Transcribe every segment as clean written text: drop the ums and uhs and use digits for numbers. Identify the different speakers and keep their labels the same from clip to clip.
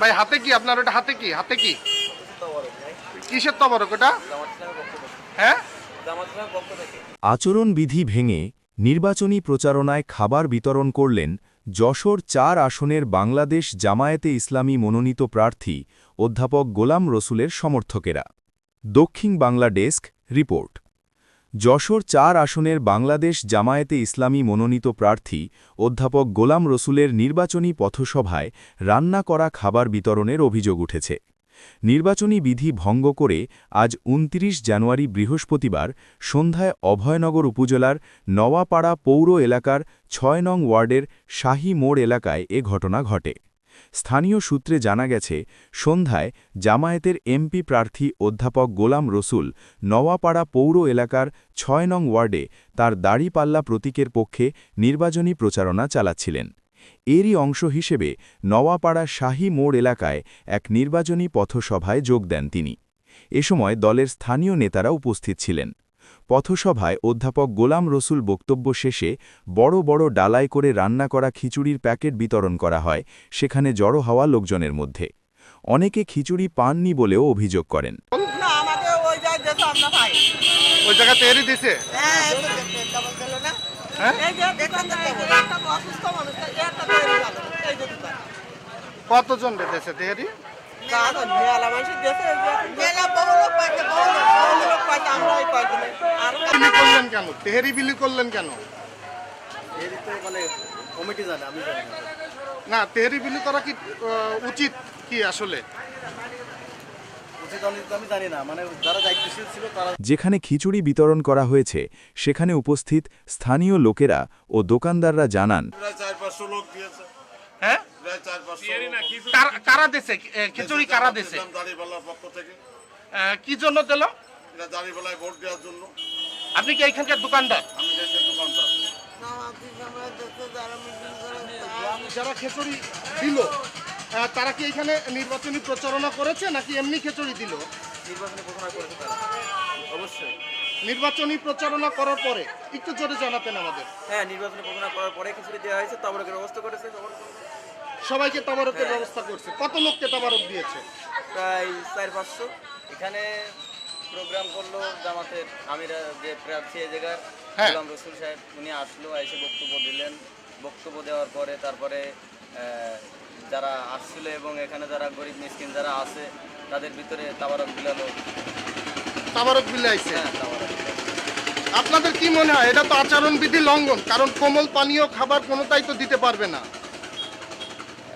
Speaker 1: ভাই হাতে কি আপনার ওটা হাতে কি কিসের তবরক ওটা? হ্যাঁ,
Speaker 2: আচরণবিধি ভেঙে নির্বাচনী প্রচারণায় খাবার বিতরণ করলেন যশোর ৪ আসনের বাংলাদেশ জামায়াতে ইসলামী মনোনীত প্রার্থী অধ্যাপক গোলাম রসুলের সমর্থকেরা। দক্ষিণ বাংলা ডেস্ক রিপোর্ট। যশোর ৪ আসনের বাংলাদেশ জামায়াতে ইসলামী মনোনীত প্রার্থী অধ্যাপক গোলাম রসুলের নির্বাচনী পথসভায় রান্না করা খাবার বিতরণের অভিযোগ উঠেছে। নির্বাচনী বিধি ভঙ্গ করে আজ ২৯ জানুয়ারি বৃহস্পতিবার সন্ধ্যায় অভয়নগর উপজেলার নওয়াপাড়া পৌর এলাকার ৬ নং ওয়ার্ডের শাহী মোড় এলাকায় এ ঘটনা ঘটে। স্থানীয় সূত্রে জানা গেছে, সন্ধ্যায় জামায়াতের এমপি প্রার্থী অধ্যাপক গোলাম রসুল নওয়াপাড়া পৌর এলাকার ৬ নং ওয়ার্ডে তার দাড়িপাল্লা প্রতীকের পক্ষে নির্বাচনী প্রচারণা চালাচ্ছিলেন। এরই অংশ হিসেবে নওয়াপাড়া শাহী মোড় এলাকায় এক নির্বাচনী পথসভায় যোগ দেন তিনি। এ সময় দলের স্থানীয় নেতারা উপস্থিত ছিলেন। পথসভায় অধ্যাপক গোলাম রসুল বক্তব্য শেষে বড় বড় ডালায় করে রান্না করা খিচুড়ির প্যাকেট বিতরণ করা হয় সেখানে জড়ো হওয়া লোকজনের মধ্যে। অনেকে খিচুড়ি পাননি বলেও অভিযোগ করেন।
Speaker 1: কতজন দিয়েছে তেহারি? করলেন কেন? তেহারি বিলি করলেন কেন? না, তেহারি বিলি করা কি উচিত কি আসলে?
Speaker 2: যেখানে খিচুড়ি বিতরণ করা হয়েছে সেখানে উপস্থিত স্থানীয় লোকেরা ও দোকানদাররা জানান,
Speaker 1: হ্যাঁ, কারা দিছে খিচুড়ি? কারা দিছে? কি জন্য দিল? আপনি কি এখানকার দোকানদার? যারা খিচুড়ি দিল তারা কি এখানে নির্বাচনী প্রচারণা করেছে নাকি এমনি খিচুড়ি দিল?
Speaker 3: অবশ্যই
Speaker 1: নির্বাচনী প্রচারণা করার পরে একটু জোরে জানাতেন আমাদের।
Speaker 3: হ্যাঁ, নির্বাচনী প্রচারণা করার পরে খিচুড়ি দেওয়া হয়েছে, তাবরকের ব্যবস্থা করেছে।
Speaker 1: সবাইকে তাবারকের ব্যবস্থা করছে। কত লোককে তাবারক দিয়েছে?
Speaker 3: প্রায় ৪-৫০০। এখানে প্রোগ্রাম করলো জামাতের আমিরা যে প্রার্থী এই জায়গার গোলাম রসুল সাহেব, উনি আসলো, এসে বক্তব্য দিলেন। বক্তব্য দেওয়ার পরে তারপরে যারা আসছিল এবং এখানে যারা গরিব মিসকিন যারা আছে তাদের ভিতরে তাবারক বিলালো।
Speaker 1: তাবারক বিলাইছে?
Speaker 3: হ্যাঁ, তাবারক।
Speaker 1: আপনাদের কি মনে হয় এটা তো আচরণবিধি লঙ্ঘন? কারণ কোমল পানীয় খাবার কোনোটাই তো দিতে পারবে না।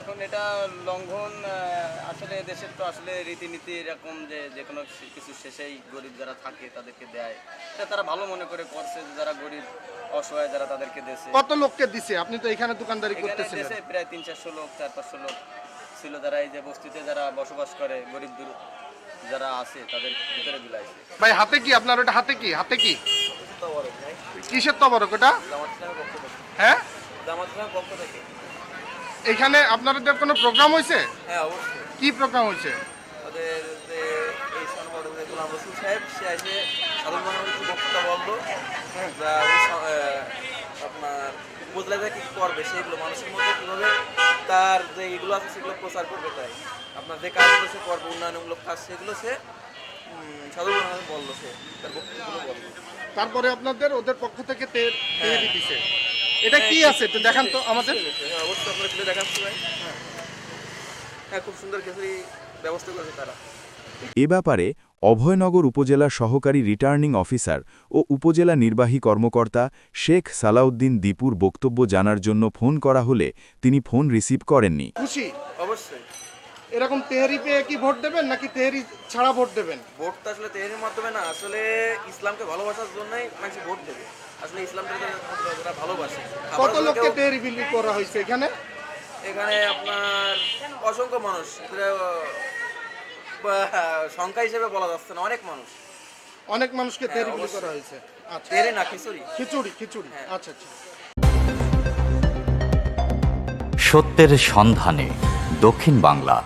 Speaker 3: এখন এটা লঙ্ঘন। আসলে দেশের তো আসলে রীতিনীতি এরকম যে কোনো কিছু শেষেই গরিব যারা থাকে তাদেরকে দেয়। এটা তারা ভালো মনে করে করছে, যারা গরিব অসহায় যারা তাদেরকে দেশে।
Speaker 1: কত লোককে দিছে? আপনি তো এখানে দোকানদারি করতেছিলেন।
Speaker 3: দেশে প্রায় ৩-৪০০ লোক, ৪-৫০০ লোক ছিল যারা এই যে বস্তিতে যারা বসবাস করে, গরিব যারা আছে তাদের ভিতরে বিলাইছে।
Speaker 1: ভাই হাতে কি আপনার ওটা হাতে কি কিসের তবরক ওটা? হ্যাঁ,
Speaker 3: পক্ষ থেকে।
Speaker 1: এখানে আপনাদের কোনো প্রোগ্রাম হয়েছে?
Speaker 3: হ্যাঁ, অবশ্যই।
Speaker 1: কি প্রোগ্রাম হয়েছে?
Speaker 3: ওদের যে এই সনবর গোলাম রসুল সাহেব, সে এসে সাধারণ মানুষের বক্তব্য বললো, আপনার উপজেলায় কী করবে সেগুলো মানুষের মধ্যে কীভাবে তার যে এগুলো আছে সেগুলো প্রচার করবে। তাই আপনার যে কাজগুলো সে করবে, উন্নয়নমূলক কাজ, সেগুলো সে সাধারণ মানুষ বললো, সে তার বক্তব্যগুলো বললো।
Speaker 1: তারপরে আপনাদের ওদের পক্ষ থেকে তেহারি দিছে। এটা কি আছে একটু দেখান তো আমাদের।
Speaker 3: অবশ্যই আপনারা খুলে দেখাচ্ছি ভাই। হ্যাঁ, খুব সুন্দর খিচুড়ি ব্যবস্থা করেছে তারা।
Speaker 2: এ ব্যাপারে অভয়নগর উপজেলা সহকারী রিটার্নিং অফিসার ও উপজেলা নির্বাহী কর্মকর্তা শেখ সালাউদ্দিন দীপুর বক্তব্য জানার জন্য ফোন করা হলে তিনি ফোন রিসিভ করেননি।
Speaker 1: খুশি?
Speaker 3: অবশ্যই।
Speaker 1: এরকম তেহারি পেয়ে কি ভোট দেবেন নাকি তেহারি ছাড়া ভোট দেবেন?
Speaker 3: ভোট তো আসলে তেহারির মাধ্যমে না, আসলে ইসলামকে ভালোবাসার জন্যই মানুষ ভোট দেবে। আসলে ইসলামকে যারা ভালোবাসে।
Speaker 1: কত লোককে তেহারি বিলি করা হয়েছে এখানে?
Speaker 3: এখানে আপনার অসংখ্য মানুষ, সংখ্যা হিসেবে বলা যাচ্ছে না, অনেক মানুষকে তেহারি বিলি করা হয়েছে। আচ্ছা, তেহারি না, খিচুড়ি। আচ্ছা।
Speaker 4: সত্যের সন্ধানে দক্ষিণ বাংলা।